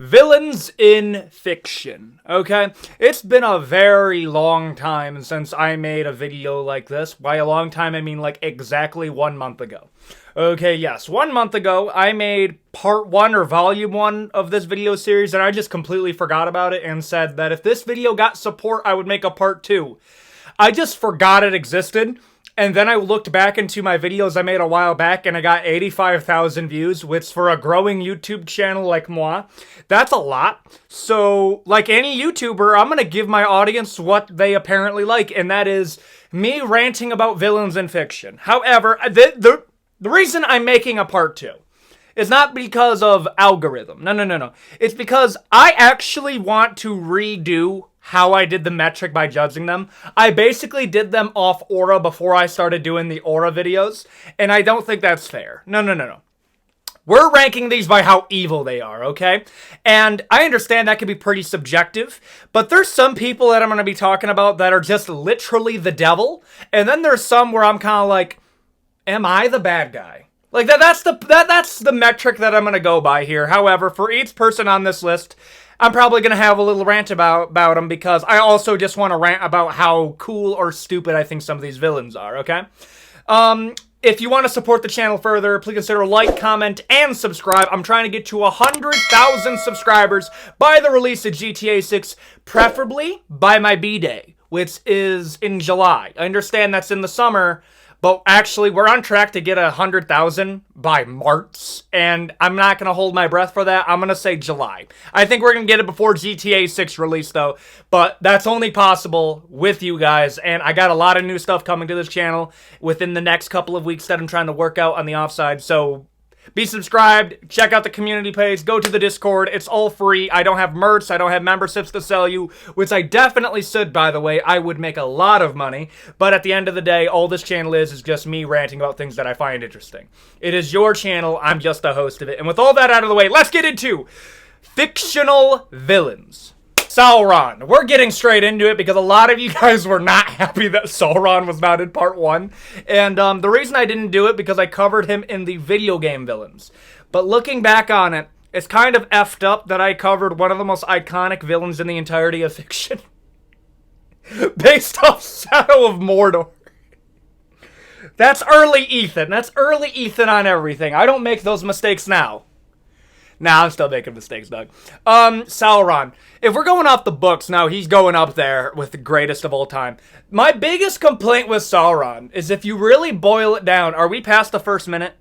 Villains in fiction, okay? It's been a very long time since I made a video like this. By a long time, I mean like exactly 1 month ago. Okay, yes, 1 month ago, I made part 1 or volume 1 of this video series, and I just completely forgot about it and said that if this video got support, I would make a part 2. I just forgot it existed. And then I looked back into my videos I made a while back, and I got 85,000 views, which for a growing YouTube channel like moi, that's a lot. So, like any YouTuber, I'm gonna give my audience what they apparently like, and that is me ranting about villains in fiction. However, the reason I'm making a part 2 is not because of algorithm. No. It's because I actually want to redo how I did the metric by judging them. I basically did them off aura before I started doing the aura videos, and I don't think that's fair. No. We're ranking these by how evil they are, okay? And I understand that can be pretty subjective, but there's some people that I'm going to be talking about that are just literally the devil, and then there's some where I'm kind of like, am I the bad guy? Like, that's the metric that I'm going to go by here. However, for each person on this list, I'm probably going to have a little rant about them because I also just want to rant about how cool or stupid I think some of these villains are, okay? If you want to support the channel further, please consider like, comment, and subscribe. I'm trying to get to 100,000 subscribers by the release of GTA 6, preferably by my B-Day, which is in July. I understand that's in the summer, but actually, we're on track to get 100,000 by March, and I'm not going to hold my breath for that. I'm going to say July. I think we're going to get it before GTA 6 release, though, but that's only possible with you guys, and I got a lot of new stuff coming to this channel within the next couple of weeks that I'm trying to work out on the offside, so be subscribed, check out the community page, go to the Discord, it's all free. I don't have merch, I don't have memberships to sell you, which I definitely should, by the way. I would make a lot of money, but at the end of the day, all this channel is just me ranting about things that I find interesting. It is your channel, I'm just the host of it. And with all that out of the way, let's get into fictional villains. Sauron. We're getting straight into it because a lot of you guys were not happy that Sauron was not in part 1. And the reason I didn't do it because I covered him in the video game villains. But looking back on it, it's kind of effed up that I covered one of the most iconic villains in the entirety of fiction. Based off Shadow of Mordor. That's early Ethan. That's early Ethan on everything. I don't make those mistakes now. Nah, I'm still making mistakes, Doug. Sauron. If we're going off the books, now he's going up there with the greatest of all time. My biggest complaint with Sauron is if you really boil it down, are we past the first minute?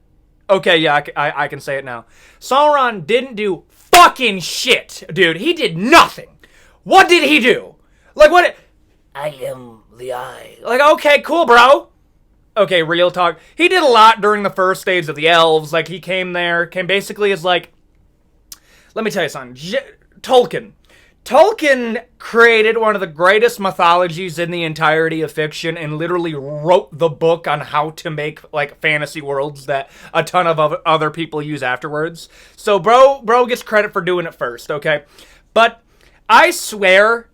Okay, yeah, I can say it now. Sauron didn't do fucking shit, dude. He did nothing. What did he do? Like, what? I am the Eye. Like, okay, cool, bro. Okay, real talk. He did a lot during the first stage of the elves. Like, he came basically as like, let me tell you something. Tolkien created one of the greatest mythologies in the entirety of fiction and literally wrote the book on how to make, like, fantasy worlds that a ton of other people use afterwards. So, bro gets credit for doing it first, okay? But I swear,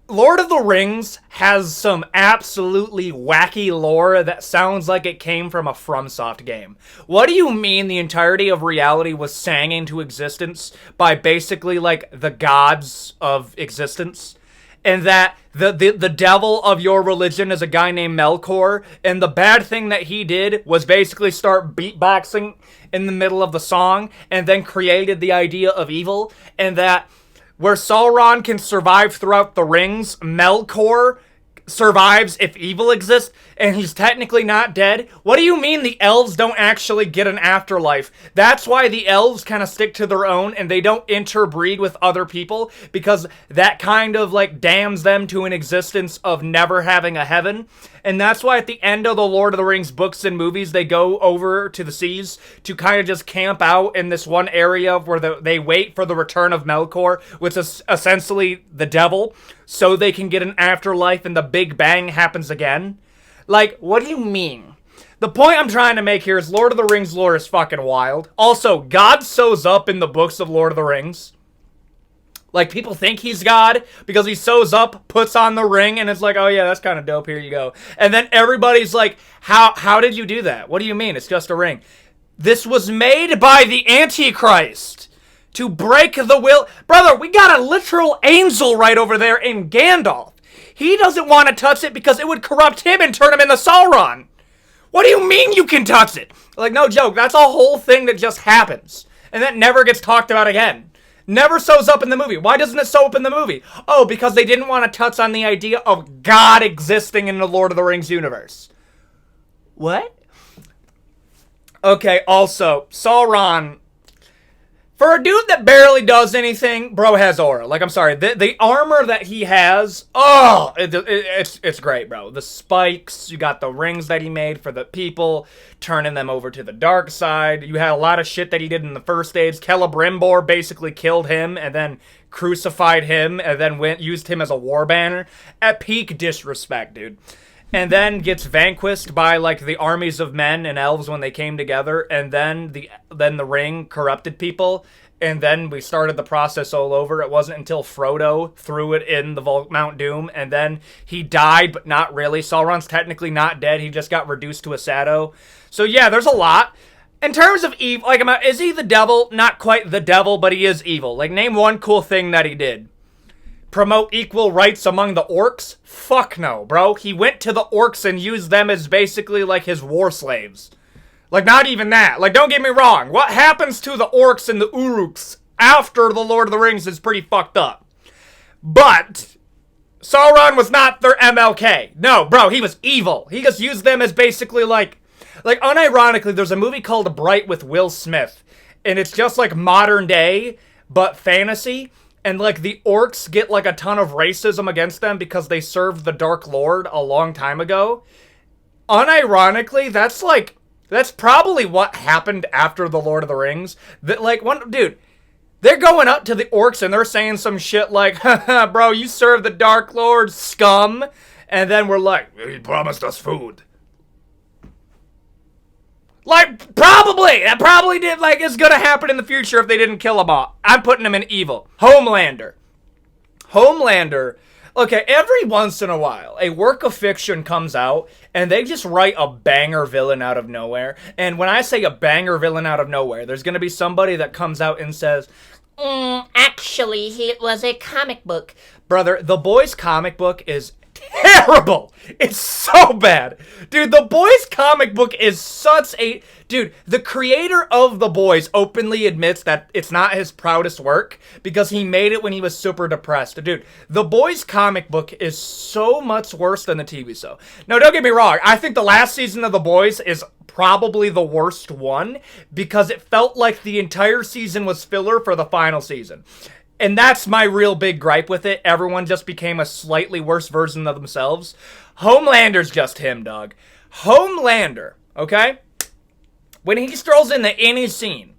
Lord of the Rings has some absolutely wacky lore that sounds like it came from a FromSoft game. What do you mean the entirety of reality was sang into existence by basically, like, the gods of existence? And that the devil of your religion is a guy named Melkor, and the bad thing that he did was basically start beatboxing in the middle of the song, and then created the idea of evil, and that where Sauron can survive throughout the rings, Melkor survives if evil exists, and he's technically not dead. What do you mean the elves don't actually get an afterlife? That's why the elves kind of stick to their own, and they don't interbreed with other people, because that kind of, like, damns them to an existence of never having a heaven. And that's why at the end of the Lord of the Rings books and movies, they go over to the seas to kind of just camp out in this one area where they wait for the return of Melkor, which is essentially the devil, so they can get an afterlife and the Big Bang happens again. Like, what do you mean? The point I'm trying to make here is Lord of the Rings lore is fucking wild. Also, God shows up in the books of Lord of the Rings. Like, people think he's God because he sews up, puts on the ring, and it's like, oh yeah, that's kind of dope, here you go. And then everybody's like, how did you do that? What do you mean? It's just a ring. This was made by the Antichrist. to break the will. Brother, we got a literal angel right over there in Gandalf. He doesn't want to touch it because it would corrupt him and turn him into Sauron. What do you mean you can touch it? Like, no joke, that's a whole thing that just happens. And that never gets talked about again. Never shows up in the movie. Why doesn't it show up in the movie? Oh, because they didn't want to touch on the idea of God existing in the Lord of the Rings universe. What? Okay, also, Sauron, for a dude that barely does anything, bro has aura. Like, I'm sorry, the armor that he has, oh, it's great, bro. The spikes, you got the rings that he made for the people, turning them over to the dark side. You had a lot of shit that he did in the first stage. Celebrimbor basically killed him and then crucified him and then used him as a war banner. At peak disrespect, dude. And then gets vanquished by, like, the armies of men and elves when they came together, and then the ring corrupted people, and then we started the process all over. It wasn't until Frodo threw it in the Mount Doom, and then he died, but not really. Sauron's technically not dead. He just got reduced to a shadow. So, yeah, there's a lot. In terms of evil, like, is he the devil? Not quite the devil, but he is evil. Like, name one cool thing that he did. Promote equal rights among the orcs? Fuck no, bro. He went to the orcs and used them as basically like his war slaves. Like, not even that. Like, don't get me wrong. What happens to the orcs and the Uruks after the Lord of the Rings is pretty fucked up. But Sauron was not their MLK. No, bro, he was evil. He just used them as basically like unironically, there's a movie called Bright with Will Smith. And it's just like modern day, but fantasy. And, like, the orcs get, like, a ton of racism against them because they served the Dark Lord a long time ago. Unironically, that's probably what happened after the Lord of the Rings. That, like, dude, they're going up to the orcs and they're saying some shit like, haha, bro, you serve the Dark Lord, scum. And then we're like, he promised us food. Like, probably! That probably did, like, is gonna happen in the future if they didn't kill them all. I'm putting him in evil. Homelander. Okay, every once in a while, a work of fiction comes out, and they just write a banger villain out of nowhere. And when I say a banger villain out of nowhere, there's gonna be somebody that comes out and says, actually, it was a comic book. Brother, The Boys comic book is terrible. It's so bad. Dude, The Boys comic book is such a... Dude, the creator of The Boys openly admits that it's not his proudest work because he made it when he was super depressed. Dude, The Boys comic book is so much worse than the TV show. Now, don't get me wrong. I think the last season of The Boys is probably the worst one because it felt like the entire season was filler for the final season. And that's my real big gripe with it. Everyone just became a slightly worse version of themselves. Homelander's just him, dog. Homelander, okay? When he strolls into any scene,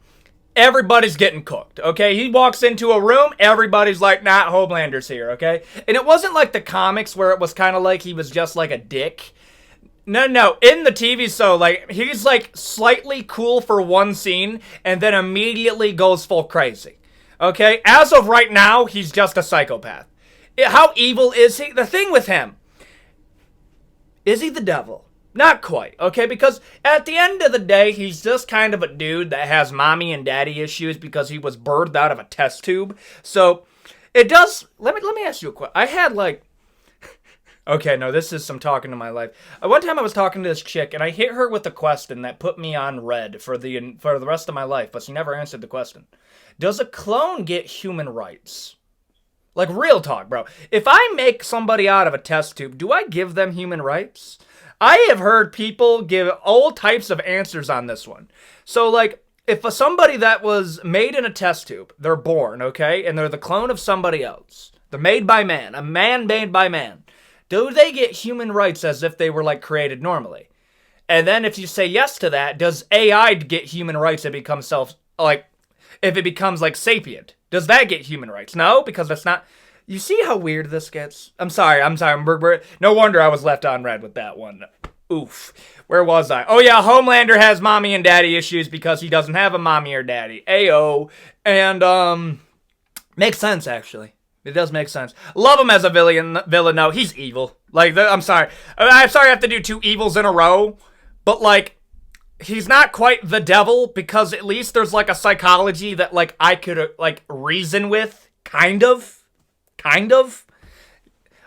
everybody's getting cooked, okay? He walks into a room, everybody's like, nah, Homelander's here, okay? And it wasn't like the comics where it was kind of like he was just like a dick. No, in the TV show, like, he's like slightly cool for one scene and then immediately goes full crazy. Okay, as of right now, he's just a psychopath. How evil is he? The thing with him, is he the devil? Not quite, okay? Because at the end of the day, he's just kind of a dude that has mommy and daddy issues because he was birthed out of a test tube. So, it does... Let me ask you a question. I had, like... Okay, no, this is some talking to my life. One time I was talking to this chick, and I hit her with a question that put me on red for the rest of my life, but she never answered the question. Does a clone get human rights? Like, real talk, bro. If I make somebody out of a test tube, do I give them human rights? I have heard people give all types of answers on this one. So, like, if somebody that was made in a test tube, they're born, okay, and they're the clone of somebody else, they're made by man, a man made by man, do they get human rights as if they were, like, created normally? And then if you say yes to that, does AI get human rights and become if it becomes, like, sapient? Does that get human rights? No, because that's not... You see how weird this gets? I'm sorry. No wonder I was left on red with that one. Oof. Where was I? Oh, yeah, Homelander has mommy and daddy issues because he doesn't have a mommy or daddy. Ayo. And, makes sense, actually. It does make sense. Love him as a villain. No, he's evil. Like, I'm sorry. I have to do two evils in a row. But, like, he's not quite the devil, because at least there's, like, a psychology that, like, I could, like, reason with. Kind of.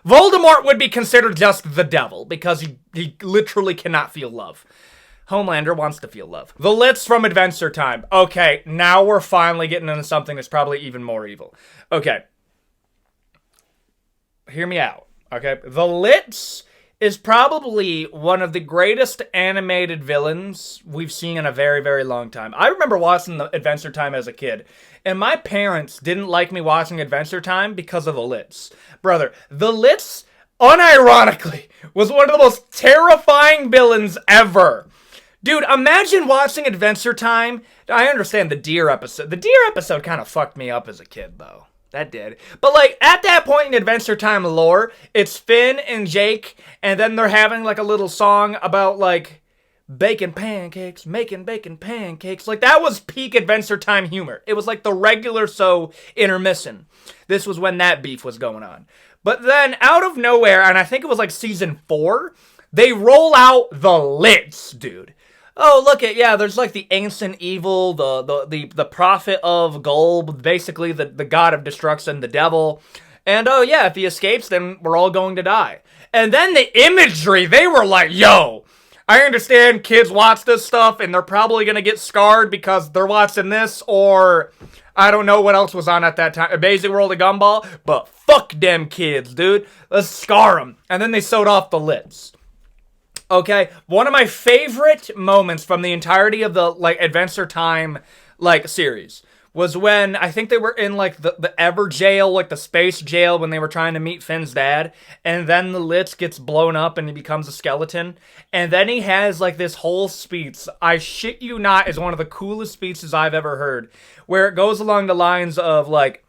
Voldemort would be considered just the devil, because he literally cannot feel love. Homelander wants to feel love. The Lits from Adventure Time. Okay, now we're finally getting into something that's probably even more evil. Okay. Hear me out, okay? The Lits is probably one of the greatest animated villains we've seen in a very, very long time. I remember watching the Adventure Time as a kid, and my parents didn't like me watching Adventure Time because of the Lits. Brother, the Lits, unironically, was one of the most terrifying villains ever. Dude, imagine watching Adventure Time. I understand the deer episode. The deer episode kind of fucked me up as a kid, though. That did. But, like, at that point in Adventure Time lore, it's Finn and Jake, and then they're having, like, a little song about, like, baking pancakes, making bacon pancakes. Like, that was peak Adventure Time humor. It was, like, the regular so intermission. This was when that beef was going on. But then, out of nowhere, and I think it was, like, season 4, they roll out the Lits, dude. Oh, look at, yeah, there's like the ancient evil, the prophet of Gulb, basically the god of destruction, the devil. And oh yeah, if he escapes, then we're all going to die. And then the imagery, they were like, yo, I understand kids watch this stuff and they're probably going to get scarred because they're watching this, or I don't know what else was on at that time, Amazing World of Gumball, but fuck them kids, dude. Let's scar them. And then they sewed off the Lits. Okay, one of my favorite moments from the entirety of the, like, Adventure Time, like, series was when I think they were in, like, the Ever jail, like, the space jail, when they were trying to meet Finn's dad, and then the Lich gets blown up and he becomes a skeleton, and then he has, like, this whole speech, I shit you not, is one of the coolest speeches I've ever heard, where it goes along the lines of, like,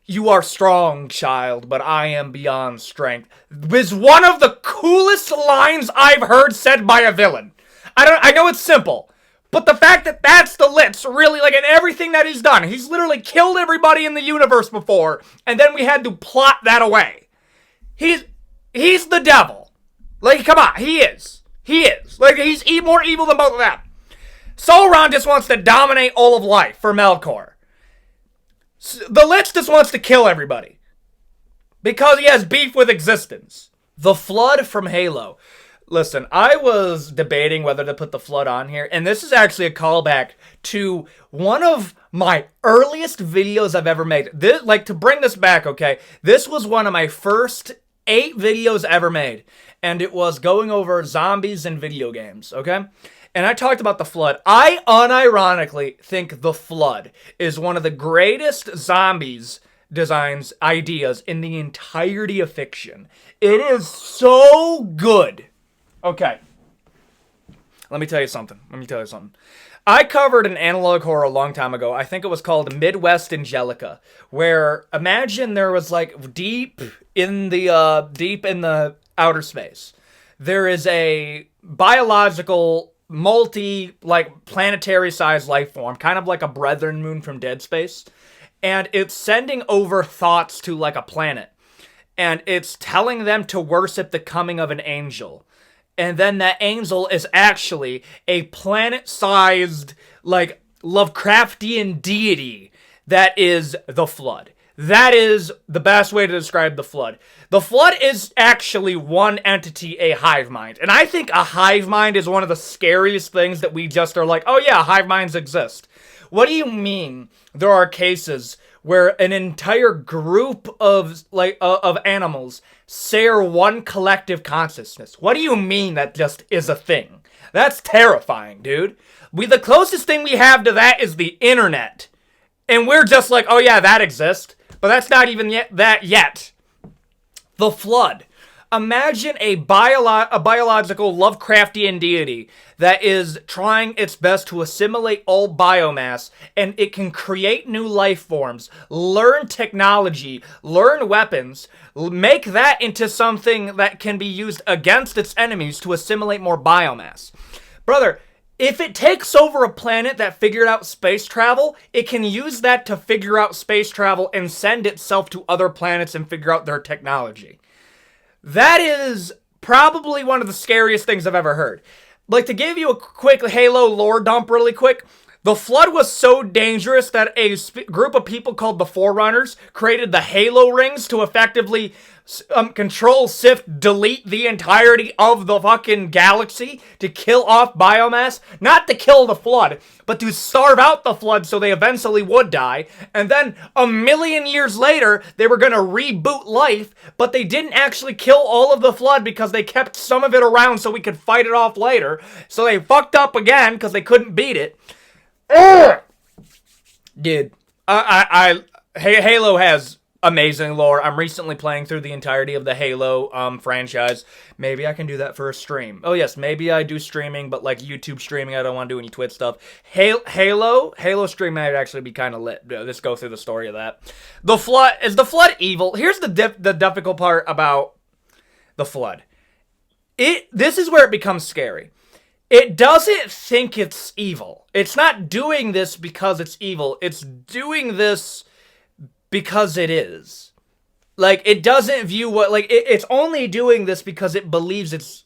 you are strong, child, but I am beyond strength. Was one of the coolest lines I've heard said by a villain. I know it's simple, but the fact that that's the Lits, really, like, in everything that he's done, he's literally killed everybody in the universe before, and then we had to plot that away. He's the devil. Like, come on, he is. Like, he's more evil than both of them. Sauron just wants to dominate all of life for Melkor. The Lich just wants to kill everybody because he has beef with existence. The Flood from Halo. Listen, I was debating whether to put the Flood on here, and this is actually a callback to one of my earliest videos I've ever made. This, like, to bring this back, okay, this was one of my first 8 videos ever made, and it was going over zombies in video games, okay? And I talked about the Flood. I unironically think the Flood is one of the greatest zombies designs ideas in the entirety of fiction. It is so good. Okay. Let me tell you something. I covered an analog horror a long time ago. I think it was called Midwest Angelica, where imagine there was, like, deep in the outer space, there is a biological planetary sized life form, kind of like a Brethren moon from Dead Space, and it's sending over thoughts to, like, a planet, and it's telling them to worship the coming of an angel, and then that angel is actually a planet-sized, like, Lovecraftian deity that is the Flood. That is the best way to describe the Flood. The Flood is actually one entity, a hive mind. And I think a hive mind is one of the scariest things that we just are like, oh yeah, hive minds exist. What do you mean there are cases where an entire group of animals share one collective consciousness? What do you mean that just is a thing? That's terrifying, dude. The closest thing we have to that is the internet. And we're just like, oh yeah, that exists. But that's not even that yet. The Flood. Imagine a biological Lovecraftian deity that is trying its best to assimilate all biomass, and it can create new life forms, learn technology, learn weapons, make that into something that can be used against its enemies to assimilate more biomass. Brother, if it takes over a planet that figured out space travel, it can use that to figure out space travel and send itself to other planets and figure out their technology. That is probably one of the scariest things I've ever heard. Like, to give you a quick Halo lore dump really quick, the Flood was so dangerous that a group of people called the Forerunners created the Halo rings to effectively control, sift, delete the entirety of the fucking galaxy to kill off biomass. Not to kill the Flood, but to starve out the Flood so they eventually would die. And then a million years later, they were going to reboot life, but they didn't actually kill all of the Flood because they kept some of it around so we could fight it off later. So they fucked up again because they couldn't beat it. Dude, Halo has amazing lore. I'm recently playing through the entirety of the Halo franchise. Maybe I can do that for a stream. Oh yes, maybe I do streaming, but like YouTube streaming, I don't want to do any Twitch stuff. Halo stream might actually be kind of lit. Let's go through the story of that. The Flood, is the Flood evil? Here's the difficult part about the Flood. This is where it becomes scary. It doesn't think it's evil. It's not doing this because it's evil. It's doing this because it is. Like, it doesn't view what, like, it's only doing this because it believes it's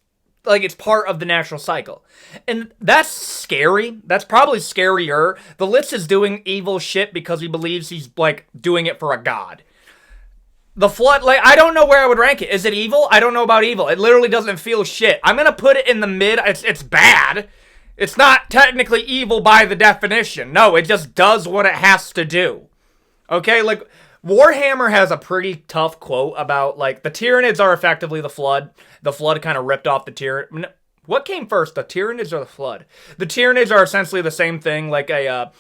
part of the natural cycle. And that's scary. That's probably scarier. The Lich is doing evil shit because he believes he's, like, doing it for a god. The Flood, like, I don't know where I would rank it. Is it evil? I don't know about evil. It literally doesn't feel shit. I'm gonna put it in the mid. It's bad. It's not technically evil by the definition. No, it just does what it has to do. Okay, like, Warhammer has a pretty tough quote about, like, the Tyranids are effectively the Flood. The Flood kind of ripped off the Tyranid. What came first, the Tyranids or the Flood? The Tyranids are essentially the same thing, like a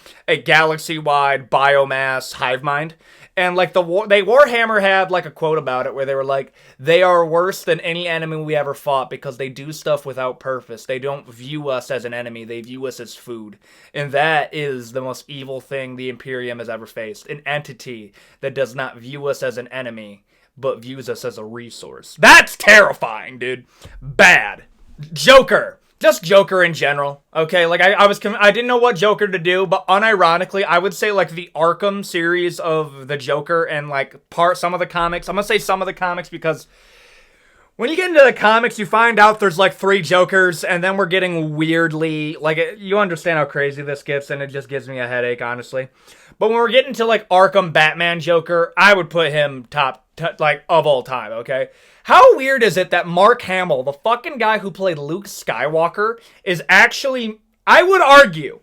galaxy-wide biomass hive mind. And, like, Warhammer had, like, a quote about it where they were like, they are worse than any enemy we ever fought because they do stuff without purpose. They don't view us as an enemy. They view us as food. And that is the most evil thing the Imperium has ever faced. An entity that does not view us as an enemy, but views us as a resource. That's terrifying, dude. Bad. Joker. Just Joker in general, okay? Like, I didn't know what Joker to do, but unironically, I would say, like, the Arkham series of the Joker and, like, some of the comics. I'm gonna say some of the comics because when you get into the comics, you find out there's, like, 3 Jokers, and then we're getting weirdly, like, you understand how crazy this gets, and it just gives me a headache, honestly. But when we're getting to, like, Arkham Batman Joker, I would put him top, like, of all time, okay? How weird is it that Mark Hamill, the fucking guy who played Luke Skywalker, is actually, I would argue,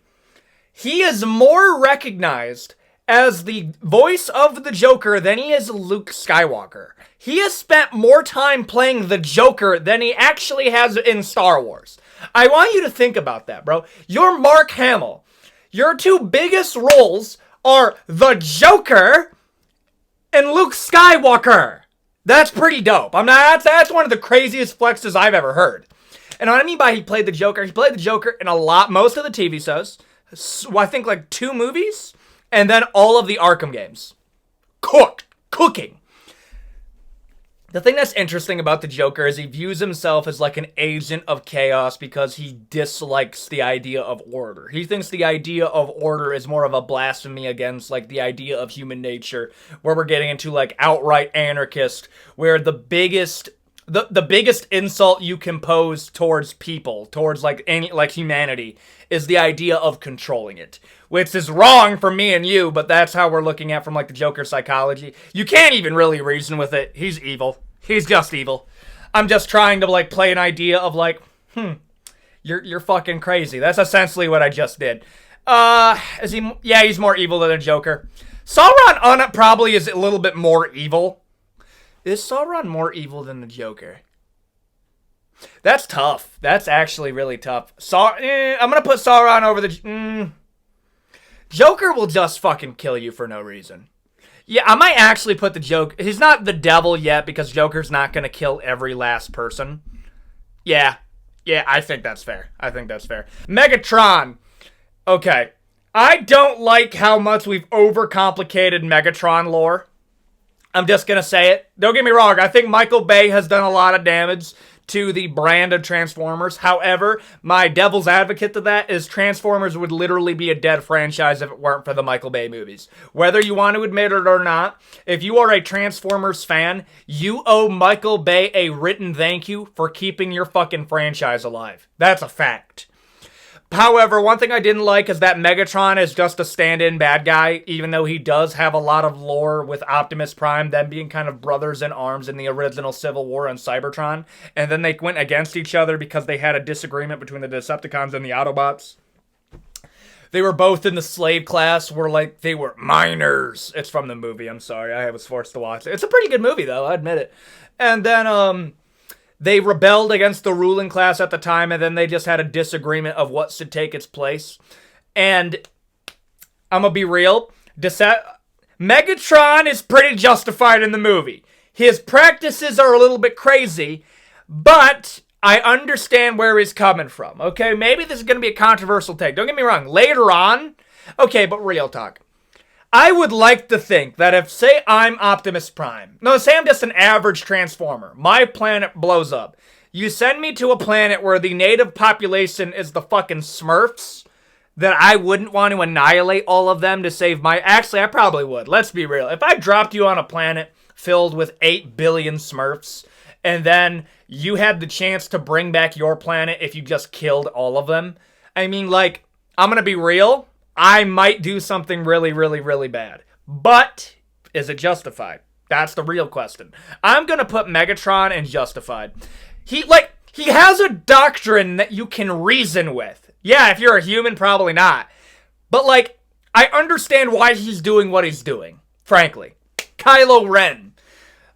he is more recognized as the voice of the Joker than he is Luke Skywalker. He has spent more time playing the Joker than he actually has in Star Wars. I want you to think about that, bro. You're Mark Hamill. Your 2 biggest roles are the Joker and Luke Skywalker. That's pretty dope. That's one of the craziest flexes I've ever heard. And what I mean by he played the Joker in most of the TV shows. I think like 2 movies, and then all of the Arkham games. Cooking. The thing that's interesting about the Joker is he views himself as like an agent of chaos because he dislikes the idea of order. He thinks the idea of order is more of a blasphemy against like the idea of human nature, where we're getting into like outright anarchist, where the biggest insult you can pose towards people, towards like humanity, is the idea of controlling it. Which is wrong for me and you, but that's how we're looking at from like the Joker psychology. You can't even really reason with it. He's evil. He's just evil. I'm just trying to like play an idea of like, you're fucking crazy. That's essentially what I just did. Is he? Yeah, he's more evil than a Joker. Sauron probably is a little bit more evil. Is Sauron more evil than the Joker? That's tough. That's actually really tough. I'm gonna put Sauron over the. Joker will just fucking kill you for no reason. Yeah, I might actually put the Joker. He's not the devil yet because Joker's not gonna kill every last person. Yeah, I think that's fair. Megatron. Okay. I don't like how much we've overcomplicated Megatron lore. I'm just gonna say it. Don't get me wrong. I think Michael Bay has done a lot of damage to the brand of Transformers. However, my devil's advocate to that is Transformers would literally be a dead franchise if it weren't for the Michael Bay movies. Whether you want to admit it or not, if you are a Transformers fan, you owe Michael Bay a written thank you for keeping your fucking franchise alive. That's a fact. However, one thing I didn't like is that Megatron is just a stand-in bad guy, even though he does have a lot of lore with Optimus Prime, them being kind of brothers in arms in the original Civil War and Cybertron, and then they went against each other because they had a disagreement between the Decepticons and the Autobots. They were both in the slave class, they were minors. It's from the movie, I'm sorry, I was forced to watch it. It's a pretty good movie, though, I admit it. And then, they rebelled against the ruling class at the time, and then they just had a disagreement of what should take its place. And I'm gonna be real, Megatron is pretty justified in the movie. His practices are a little bit crazy, but I understand where he's coming from, okay? Maybe this is gonna be a controversial take. Don't get me wrong, later on, okay, but real talk. I would like to think that if, say, I'm Optimus Prime. No, say I'm just an average Transformer. My planet blows up. You send me to a planet where the native population is the fucking Smurfs, that I wouldn't want to annihilate all of them to save my... Actually, I probably would. Let's be real. If I dropped you on a planet filled with 8 billion Smurfs, and then you had the chance to bring back your planet if you just killed all of them, I mean, like, I'm gonna be real... I might do something really, really, really bad. But, is it justified? That's the real question. I'm gonna put Megatron in justified. He has a doctrine that you can reason with. Yeah, if you're a human, probably not. But, I understand why he's doing what he's doing. Frankly. Kylo Ren.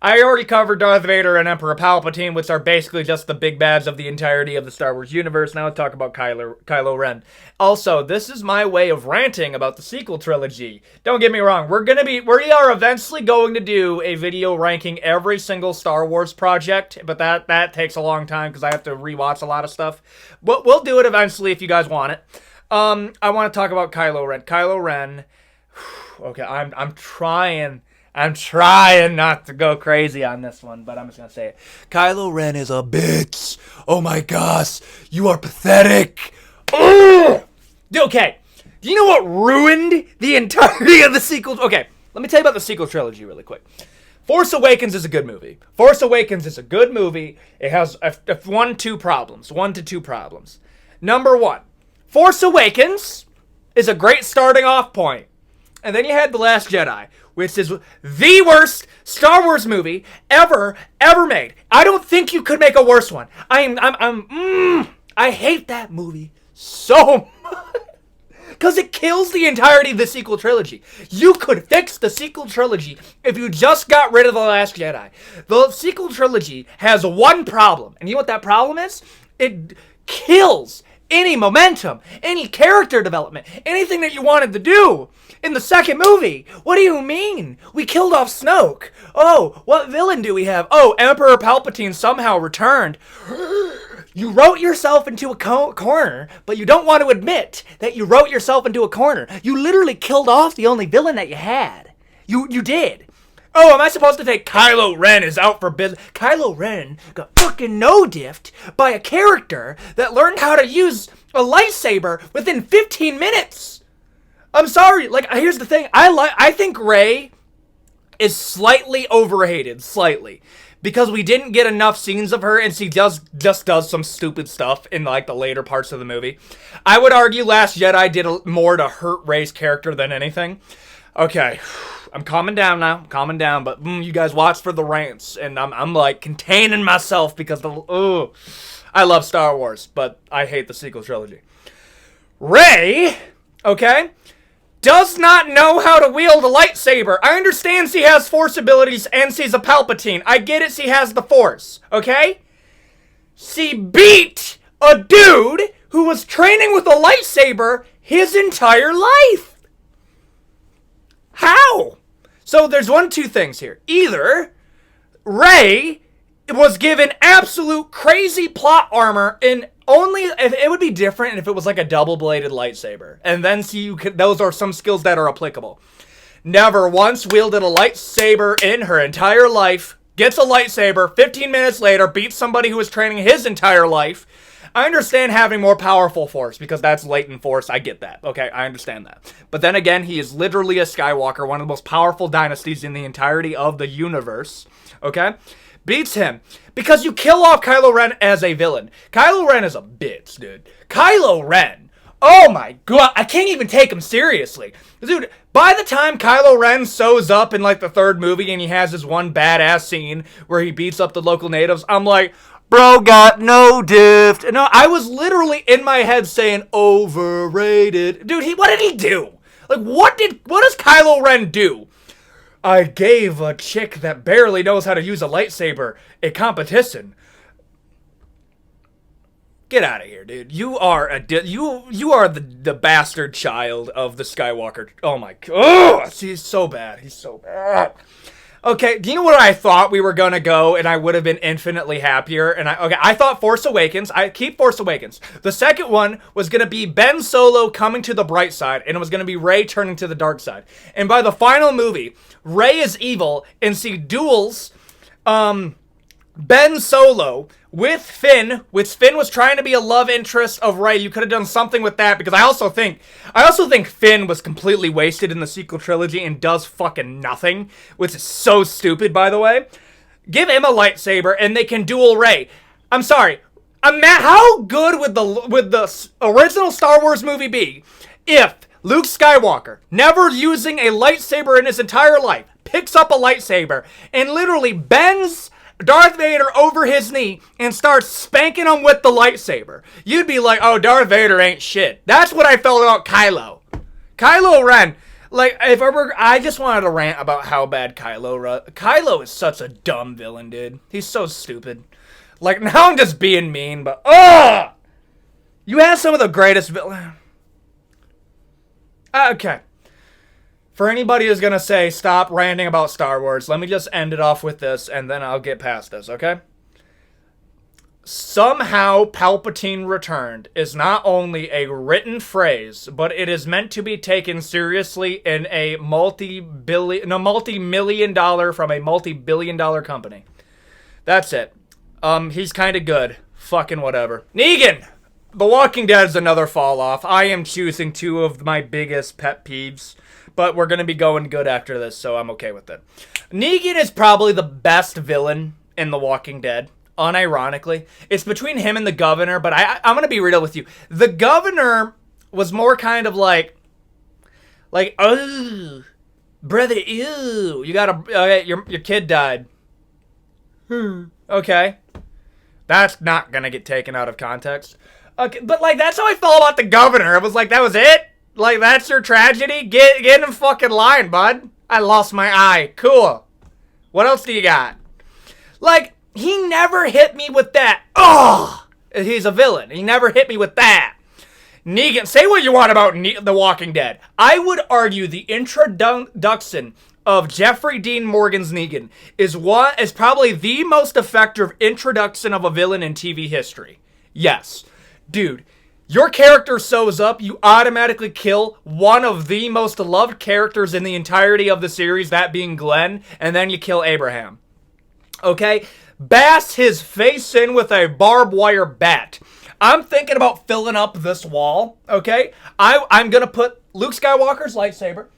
I already covered Darth Vader and Emperor Palpatine, which are basically just the big bads of the entirety of the Star Wars universe. Now let's talk about Kylo Ren. Also, this is my way of ranting about the sequel trilogy. Don't get me wrong, we are eventually going to do a video ranking every single Star Wars project, but that takes a long time because I have to rewatch a lot of stuff. But we'll do it eventually if you guys want it. I want to talk about Kylo Ren. Kylo Ren. Okay, I'm trying not to go crazy on this one, but I'm just gonna say it. Kylo Ren is a bitch. Oh my gosh, you are pathetic. Ugh! Okay, do you know what ruined the entirety of the sequel? Okay, let me tell you about the sequel trilogy really quick. Force Awakens is a good movie. It has one to two problems. Number one, Force Awakens is a great starting off point. And then you had The Last Jedi, which is the worst Star Wars movie ever made. I don't think you could make a worse one. I hate that movie so much. Because it kills the entirety of the sequel trilogy. You could fix the sequel trilogy if you just got rid of The Last Jedi. The sequel trilogy has one problem. And you know what that problem is? It kills any momentum, any character development, anything that you wanted to do in the second movie. What do you mean? We killed off Snoke. Oh, what villain do we have? Oh, Emperor Palpatine somehow returned. You wrote yourself into a corner, but you don't want to admit that you wrote yourself into a corner. You literally killed off the only villain that you had. You did. Oh, am I supposed to think Kylo Ren is out for business? Kylo Ren got fucking no-diffed by a character that learned how to use a lightsaber within 15 minutes. I'm sorry. Here's the thing. I think Rey is slightly overhated. Slightly. Because we didn't get enough scenes of her, and she just does some stupid stuff in, the later parts of the movie. I would argue Last Jedi did more to hurt Rey's character than anything. Okay, I'm calming down now. But you guys watch for the rants, and I'm containing myself because I love Star Wars, but I hate the sequel trilogy. Rey, okay, does not know how to wield a lightsaber. I understand she has Force abilities and she's a Palpatine. I get it, she has the Force, okay? She beat a dude who was training with a lightsaber his entire life. How? So there's two things here. Either Rey was given absolute crazy plot armor in only... It would be different if it was a double-bladed lightsaber. And then those are some skills that are applicable. Never once wielded a lightsaber in her entire life. gets a lightsaber, 15 minutes later, beats somebody who was training his entire life. I understand having more powerful force, because that's latent force. I get that. Okay, I understand that. But then again, he is literally a Skywalker, one of the most powerful dynasties in the entirety of the universe. Okay? Beats him. Because you kill off Kylo Ren as a villain. Kylo Ren is a bitch, dude. Kylo Ren. Oh my god, I can't even take him seriously. Dude, by the time Kylo Ren sews up in like the third movie and he has his one badass scene where he beats up the local natives, I'm like, bro got no diff. No, I was literally in my head saying overrated. Dude, what did he do? Like, what does Kylo Ren do? I gave a chick that barely knows how to use a lightsaber a competition. Get out of here, dude. You are you are the bastard child of the Skywalker. Oh my god. Oh, he's so bad. He's so bad. Okay, do you know where I thought we were gonna go and I would have been infinitely happier? And I thought Force Awakens. I keep Force Awakens. The second one was gonna be Ben Solo coming to the bright side, and it was gonna be Rey turning to the dark side. And by the final movie, Rey is evil and she duels Ben Solo with Finn, which Finn was trying to be a love interest of Rey. You could have done something with that, because I also think Finn was completely wasted in the sequel trilogy and does fucking nothing, which is so stupid, by the way. Give him a lightsaber and they can duel Rey. I'm sorry. How good would the original Star Wars movie be if Luke Skywalker, never using a lightsaber in his entire life, picks up a lightsaber and literally bends Darth Vader over his knee and starts spanking him with the lightsaber? You'd be like, oh, Darth Vader ain't shit. That's what I felt about Kylo Ren. Like, I just wanted to rant about how bad Kylo is such a dumb villain, dude. He's so stupid. Like, now I'm just being mean, but you have some of the greatest villains. Okay. For anybody who's going to say, stop ranting about Star Wars, let me just end it off with this, and then I'll get past this, okay? Somehow Palpatine returned is not only a written phrase, but it is meant to be taken seriously in a multi-million dollar from a multi-billion dollar company. That's it. He's kind of good. Fucking whatever. Neagen! The Walking Dead is another fall off. I am choosing two of my biggest pet peeves. But we're going to be going good after this, so I'm okay with it. Neagen is probably the best villain in The Walking Dead, unironically. It's between him and the governor, but I'm going to be real with you. The governor was more kind of like, oh, brother, ew, you got your kid died. Okay. That's not going to get taken out of context. Okay, but like, that's how I felt about the governor. It was like, that was it? Like, that's your tragedy? Get in the fucking line, bud. I lost my eye. Cool. What else do you got? Like, he never hit me with that. Oh, he's a villain. He never hit me with that. Negan, say what you want about The Walking Dead. I would argue the introduction of Jeffrey Dean Morgan's Negan is probably the most effective introduction of a villain in TV history. Yes. Dude. Your character sews up, you automatically kill one of the most loved characters in the entirety of the series, that being Glenn, and then you kill Abraham. Okay? Bash his face in with a barbed wire bat. I'm thinking about filling up this wall, okay? I'm gonna put Luke Skywalker's lightsaber.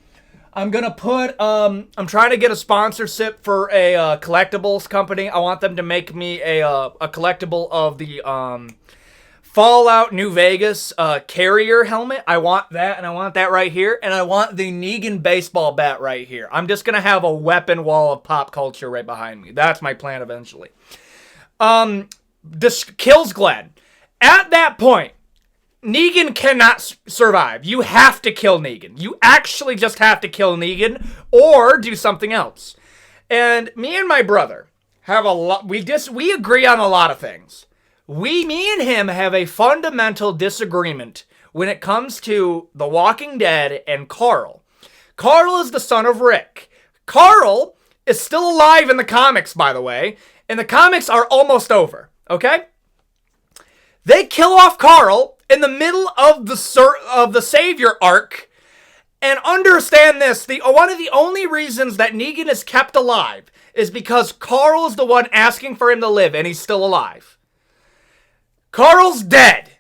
I'm gonna put, I'm trying to get a sponsorship for a collectibles company. I want them to make me a collectible of the, Fallout New Vegas carrier helmet. I want that, and I want that right here. And I want the Negan baseball bat right here. I'm just going to have a weapon wall of pop culture right behind me. That's my plan eventually. This kills Glenn. At that point, Negan cannot survive. You have to kill Negan. You actually just have to kill Negan or do something else. And me and my brother have a lot. We agree on a lot of things. Me and him have a fundamental disagreement when it comes to The Walking Dead and Carl. Carl is the son of Rick. Carl is still alive in the comics, by the way, and the comics are almost over, okay? They kill off Carl in the middle of the Savior arc, And understand this, one of the only reasons that Negan is kept alive is because Carl is the one asking for him to live, and he's still alive. Carl's dead.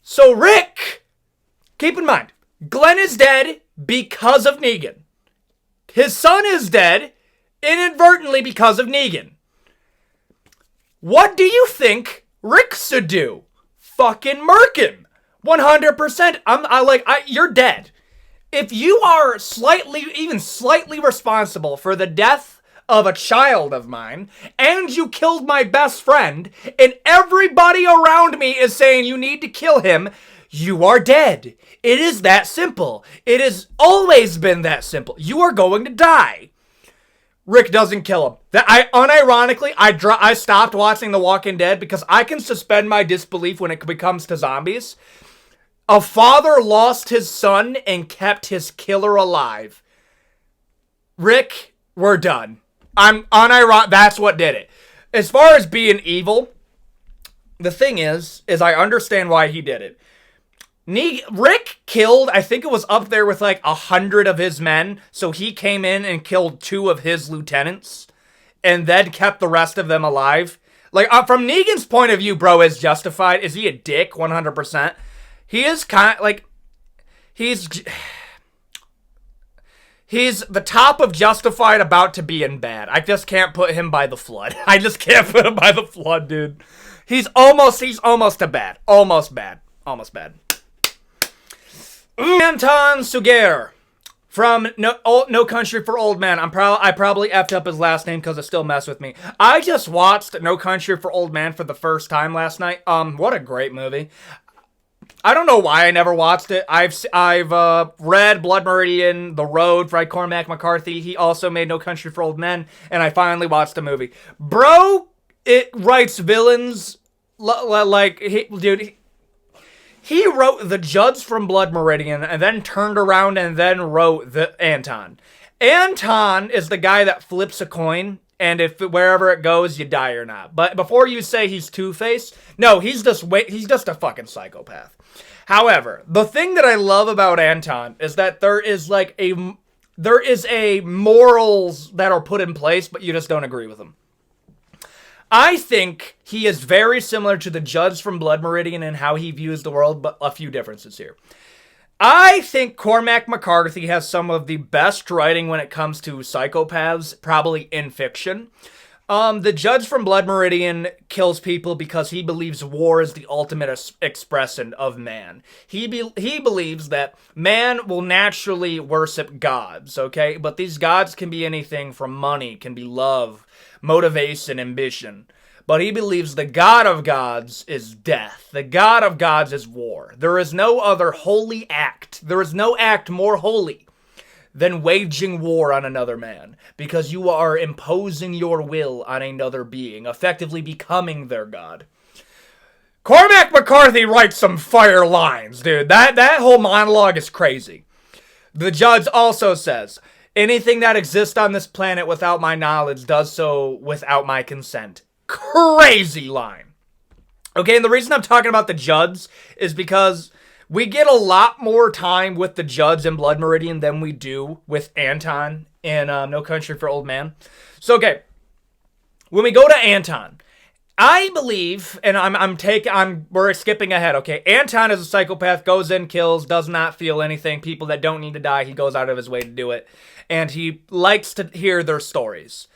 So Rick, keep in mind, Glenn is dead because of Negan. His son is dead inadvertently because of Negan. What do you think Rick should do? Fucking murk him. 100%. You're dead. If you are even slightly responsible for the death of a child of mine, and you killed my best friend, and everybody around me is saying you need to kill him, you are dead. It is that simple. It has always been that simple. You are going to die. Rick doesn't kill him. Unironically, I stopped watching The Walking Dead because I can suspend my disbelief when it comes to zombies. A father lost his son and kept his killer alive. Rick, we're done. That's what did it. As far as being evil, the thing is I understand why he did it. Rick killed, I think it was up there with 100 of his men, so he came in and killed 2 of his lieutenants, and then kept the rest of them alive. From Negan's point of view, bro, is justified. Is he a dick? 100%. He is he's the top of justified about to be in bad. I just can't put him by the flood. I just can't put him by the flood, dude. He's almost to bad. Almost bad. Anton Suger from No Country for Old Men. I probably effed up his last name because it still messed with me. I just watched No Country for Old Men for the first time last night. What a great movie. I don't know why I never watched it. I've read Blood Meridian, The Road by Cormac McCarthy. He also made No Country for Old Men, and I finally watched the movie. Bro, it writes villains he wrote the Judds from Blood Meridian and then turned around and then wrote the Anton. Anton is the guy that flips a coin, and if wherever it goes, you die or not. But before you say he's Two-Face, no, he's just a fucking psychopath. However, the thing that I love about Anton is that there is a morals that are put in place, but you just don't agree with them. I think he is very similar to the Judds from Blood Meridian in how he views the world, but a few differences here. I think Cormac McCarthy has some of the best writing when it comes to psychopaths, probably in fiction. The Judge from Blood Meridian kills people because he believes war is the ultimate expression of man. He believes that man will naturally worship gods, okay? But these gods can be anything from money, can be love, motivation, ambition. But he believes the God of gods is death. The God of gods is war. There is no other holy act. There is no act more holy than waging war on another man, because you are imposing your will on another being, effectively becoming their god. Cormac McCarthy writes some fire lines, dude. That whole monologue is crazy. The Judge also says, anything that exists on this planet without my knowledge does so without my consent. Crazy line. Okay, and the reason I'm talking about the Judds is because we get a lot more time with the Judds in Blood Meridian than we do with Anton in No Country for Old Men. So, okay, when we go to Anton, I believe, and we're skipping ahead, okay? Anton is a psychopath, goes in, kills, does not feel anything. People that don't need to die, he goes out of his way to do it. And he likes to hear their stories.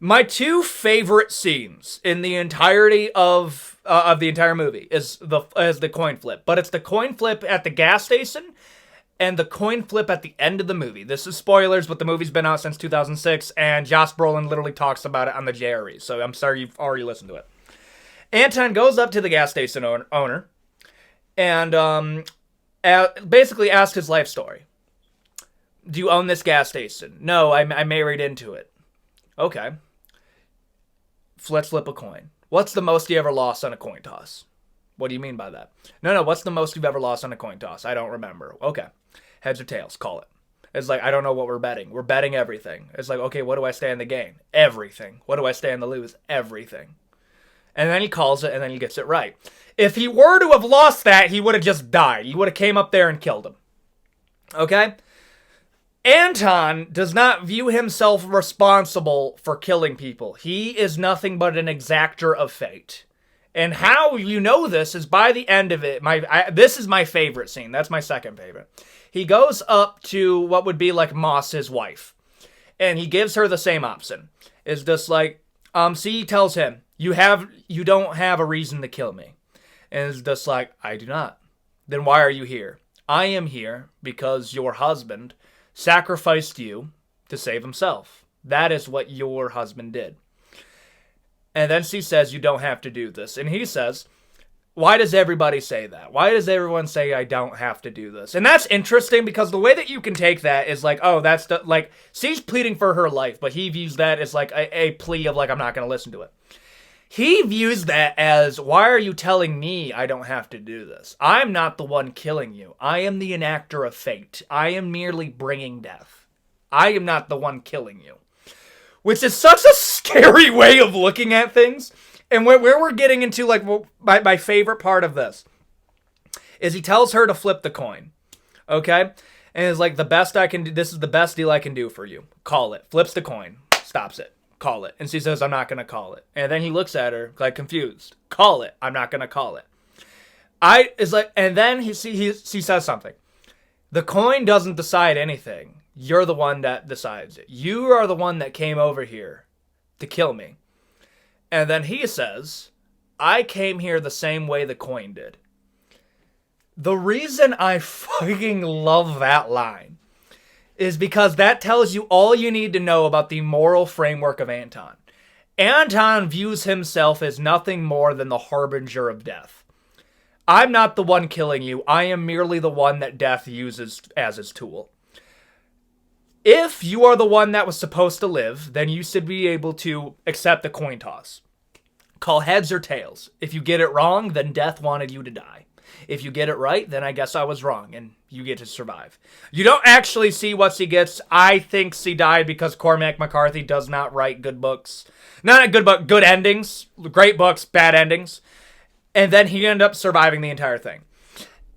My 2 favorite scenes in the entirety of the entire movie is the coin flip. But it's the coin flip at the gas station and the coin flip at the end of the movie. This is spoilers, but the movie's been out since 2006, and Josh Brolin literally talks about it on the JRE, so I'm sorry you've already listened to it. Anton goes up to the gas station owner and basically asks his life story. Do you own this gas station? No, I married into it. Okay. Let's flip a coin. What's the most you ever lost on a coin toss? What do you mean by that? No, what's the most you've ever lost on a coin toss? I don't remember. Okay. Heads or tails, call it. It's like, I don't know what we're betting. We're betting everything. It's like, okay, what do I stand to gain? Everything. What do I stand to lose? Everything. And then he calls it, and then he gets it right. If he were to have lost that, he would have just died. He would have came up there and killed him. Okay? Anton does not view himself responsible for killing people. He is nothing but an exactor of fate. And how you know this is by the end of it. This is my favorite scene. That's my second favorite. He goes up to what would be like Moss, his wife, and he gives her the same option. It's just like, he tells him, you don't have a reason to kill me. And it's just like, I do not. Then why are you here? I am here because your husband sacrificed you to save himself. That is what your husband did. And then she says, you don't have to do this. And he says, why does everybody say that? Why does everyone say I don't have to do this? And that's interesting because the way that you can take that is like, oh, like, she's pleading for her life, but he views that as like a plea of like, I'm not going to listen to it. He views that as, why are you telling me I don't have to do this? I'm not the one killing you. I am the enactor of fate. I am merely bringing death. I am not the one killing you. Which is such a scary way of looking at things. And where we're getting into, like, my favorite part of this is he tells her to flip the coin. Okay? And it's like, this is the best deal I can do for you. Call it. Flips the coin. Stops it. Call it. And she says, I'm not going to call it. And then he looks at her, like, confused. Call it. I'm not going to call it. And then she says something. The coin doesn't decide anything. You're the one that decides it. You are the one that came over here to kill me. And then he says, I came here the same way the coin did. The reason I fucking love that line is because that tells you all you need to know about the moral framework of Anton. Anton views himself as nothing more than the harbinger of death. I'm not the one killing you. I am merely the one that death uses as his tool. If you are the one that was supposed to live, then you should be able to accept the coin toss. Call heads or tails. If you get it wrong, then death wanted you to die. If you get it right, then I guess I was wrong, and you get to survive. You don't actually see what she gets. I think she died because Cormac McCarthy does not write good books. Not a good book, good endings. Great books, bad endings. And then he ended up surviving the entire thing.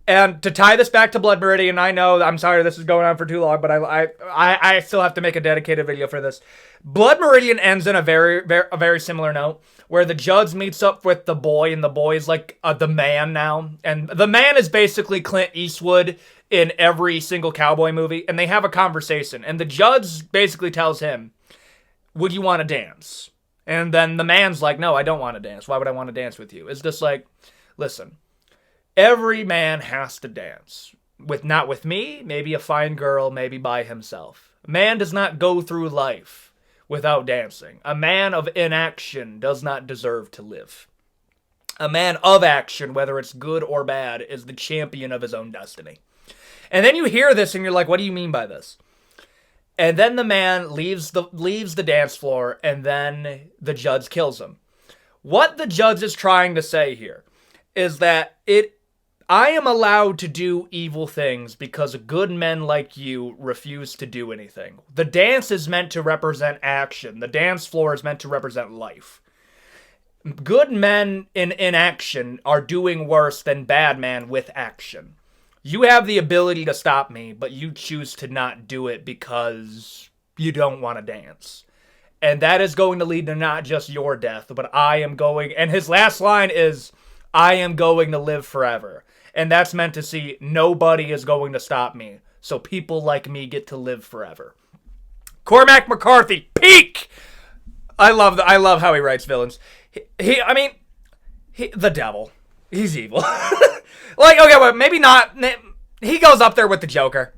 And to tie this back to Blood Meridian, I know, I'm sorry this is going on for too long, but I still have to make a dedicated video for this. Blood Meridian ends in a very similar note, where the judge meets up with the boy, and the boy is like the man now. And the man is basically Clint Eastwood in every single cowboy movie, and they have a conversation. And the judge basically tells him, would you want to dance? And then the man's like, no, I don't want to dance. Why would I want to dance with you? It's just like, listen. Every man has to dance. Not with me, maybe a fine girl, maybe by himself. A man does not go through life without dancing. A man of inaction does not deserve to live. A man of action, whether it's good or bad, is the champion of his own destiny. And then you hear this and you're like, what do you mean by this? And then the man leaves the dance floor, and then the judge kills him. What the judge is trying to say here is that I am allowed to do evil things because good men like you refuse to do anything. The dance is meant to represent action. The dance floor is meant to represent life. Good men in action are doing worse than bad men with action. You have the ability to stop me, but you choose to not do it because you don't want to dance. And that is going to lead to not just your death, but I am going... And his last line is, I am going to live forever. And that's meant to see nobody is going to stop me. So people like me get to live forever. Cormac McCarthy, peak! I love how he writes villains. The devil. He's evil. Like, okay, well, maybe not. He goes up there with the Joker.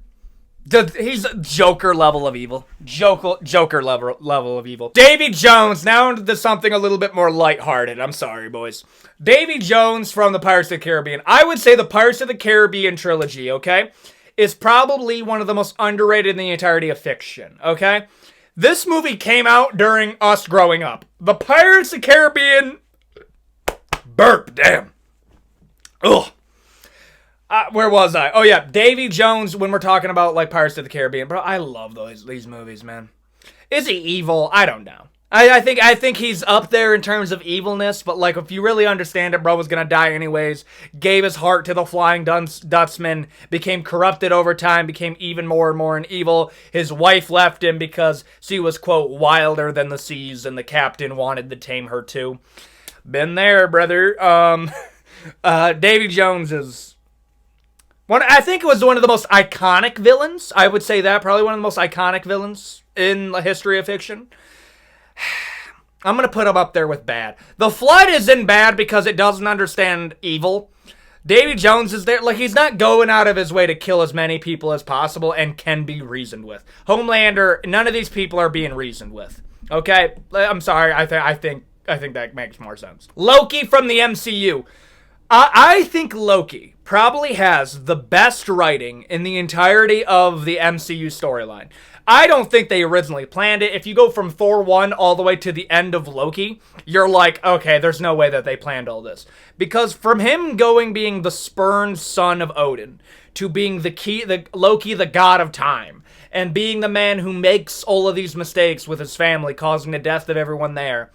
He's Joker level of evil. Joker level of evil. Davy Jones, now into something a little bit more lighthearted. I'm sorry, boys. Davy Jones from the Pirates of the Caribbean. I would say the Pirates of the Caribbean trilogy, okay, is probably one of the most underrated in the entirety of fiction, okay? This movie came out during us growing up. The Pirates of the Caribbean... Burp, damn. Ugh. Where was I? Oh, yeah. Davy Jones, when we're talking about, like, Pirates of the Caribbean. Bro, I love these movies, man. Is he evil? I don't know. I think he's up there in terms of evilness, but like if you really understand it, bro was gonna die anyways. Gave his heart to the Flying Dutchman, became corrupted over time, became even more and more evil. His wife left him because she was, quote, wilder than the seas, and the captain wanted to tame her too. Been there, brother. Davy Jones is I think it was one of the most iconic villains. I would say that probably one of the most iconic villains in the history of fiction. I'm going to put him up there with bad. The Flood isn't bad because it doesn't understand evil. Davy Jones is there. Like, he's not going out of his way to kill as many people as possible and can be reasoned with. Homelander, none of these people are being reasoned with. Okay? I'm sorry. I think that makes more sense. Loki from the MCU. I think Loki probably has the best writing in the entirety of the MCU storyline. I don't think they originally planned it. If you go from Thor 1 all the way to the end of Loki, you're like, okay, there's no way that they planned all this. Because from him being the spurned son of Odin, to being the Loki, the god of time, and being the man who makes all of these mistakes with his family, causing the death of everyone there,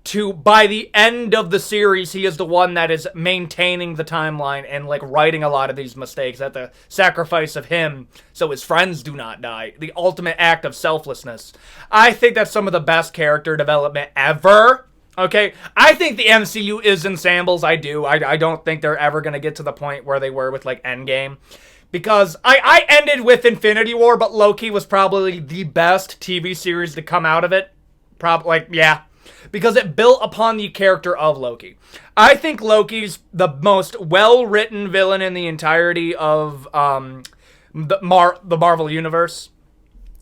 to, by the end of the series, he is the one that is maintaining the timeline and, like, righting a lot of these mistakes at the sacrifice of him so his friends do not die. The ultimate act of selflessness. I think that's some of the best character development ever. Okay? I think the MCU is in shambles. I do. I don't think they're ever going to get to the point where they were with, like, Endgame. Because I ended with Infinity War, but Loki was probably the best TV series to come out of it. Yeah. Because it built upon the character of Loki. I think Loki's the most well-written villain in the entirety of the Marvel Universe.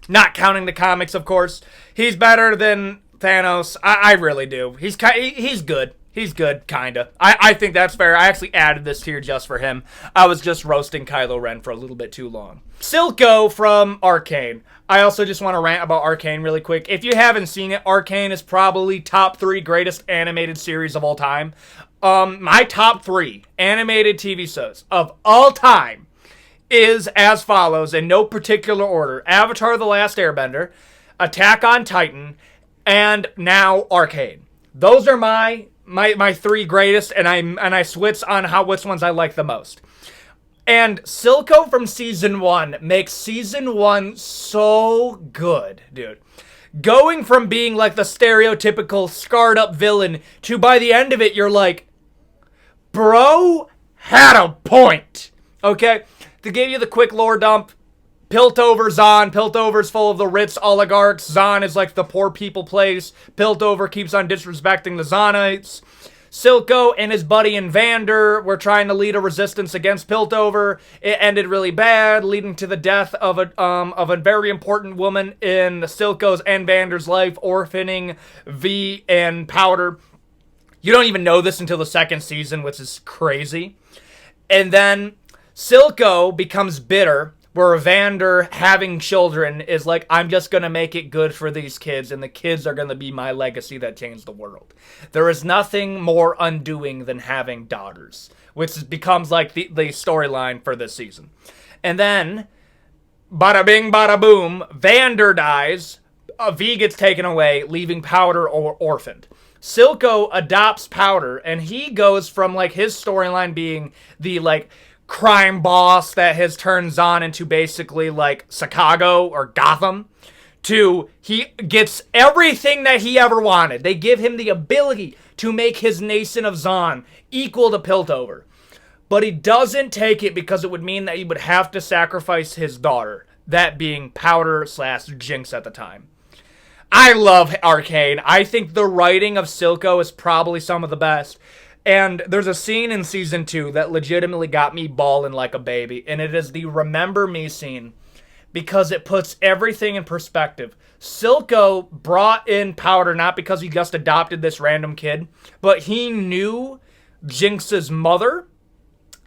Not counting the comics, of course. He's better than Thanos. I really do. He's good. He's good, kinda. I think that's fair. I actually added this tier just for him. I was just roasting Kylo Ren for a little bit too long. Silco from Arcane. I also just want to rant about Arcane really quick. If you haven't seen it, Arcane is probably top 3 greatest animated series of all time. My top 3 animated TV shows of all time is as follows, in no particular order: Avatar: The Last Airbender, Attack on Titan, and now Arcane. Those are my 3 greatest, and I switch on which ones I like the most. And Silco from Season 1 makes Season 1 so good, dude. Going from being like the stereotypical scarred up villain to by the end of it, you're like, bro had a point. Okay? To give you the quick lore dump, Piltover Zahn. Piltover's full of the rich oligarchs. Zahn is like the poor people place. Piltover keeps on disrespecting the Zahnites. Silco and his buddy Invander were trying to lead a resistance against Piltover. It ended really bad, leading to the death of a very important woman in Silco's and Vander's life, orphaning V and Powder. You don't even know this until the 2nd season, which is crazy. And then Silco becomes bitter, where Vander, having children, is like, I'm just going to make it good for these kids, and the kids are going to be my legacy that changed the world. There is nothing more undoing than having daughters, which becomes like the storyline for this season. And then, bada bing, bada boom, Vander dies, V gets taken away, leaving Powder orphaned. Silco adopts Powder, and he goes from, like, his storyline being the, like, crime boss that has turned Zahn into basically like Chicago or Gotham, to he gets everything that he ever wanted. They give him the ability to make his nation of Zahn equal to Piltover. But he doesn't take it because it would mean that he would have to sacrifice his daughter, that being Powder/Jinx at the time. I love Arcane. I think the writing of Silco is probably some of the best. And there's a scene in Season 2 that legitimately got me bawling like a baby. And it is the Remember Me scene. Because it puts everything in perspective. Silco brought in Powder not because he just adopted this random kid. But he knew Jinx's mother.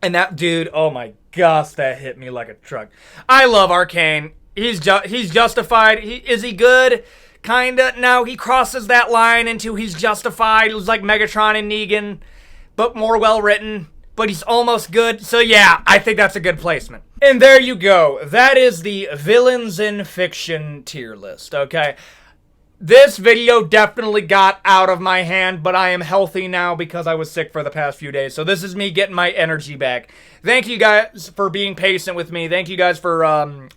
And that dude, oh my gosh, that hit me like a truck. I love Arcane. He's justified. Is he good? Kinda. No, he crosses that line into he's justified. It was like Megatron and Neagen, but more well-written, but he's almost good. So yeah, I think that's a good placement. And there you go. That is the Villains in Fiction tier list, okay? This video definitely got out of my hand, but I am healthy now because I was sick for the past few days. So this is me getting my energy back. Thank you guys for being patient with me. Thank you guys for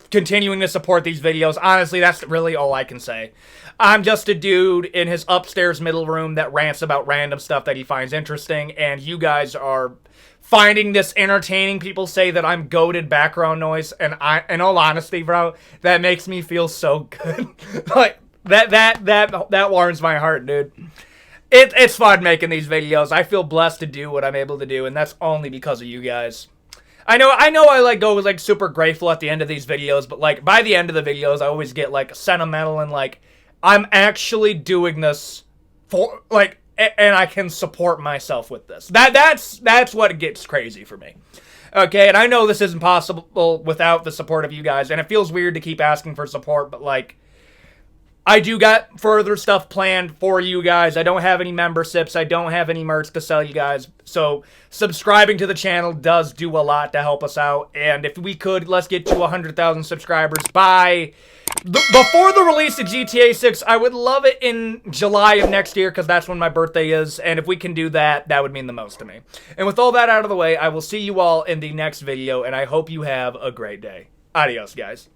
continuing to support these videos. Honestly, that's really all I can say. I'm just a dude in his upstairs middle room that rants about random stuff that he finds interesting, and you guys are finding this entertaining. People say that I'm goated background noise, and in all honesty, bro, that makes me feel so good. Like, that warms my heart, dude. It's fun making these videos. I feel blessed to do what I'm able to do, and that's only because of you guys. I know I like go like super grateful at the end of these videos, but like by the end of the videos I always get like sentimental and like I'm actually doing this for like, and I can support myself with this. That's what gets crazy for me. Okay, and I know this isn't possible without the support of you guys, and it feels weird to keep asking for support, but like I do got further stuff planned for you guys. I don't have any memberships. I don't have any merch to sell you guys. So subscribing to the channel does do a lot to help us out. And if we could, let's get to 100,000 subscribers by before the release of GTA 6. I would love it in July of next year because that's when my birthday is. And if we can do that, that would mean the most to me. And with all that out of the way, I will see you all in the next video. And I hope you have a great day. Adios, guys.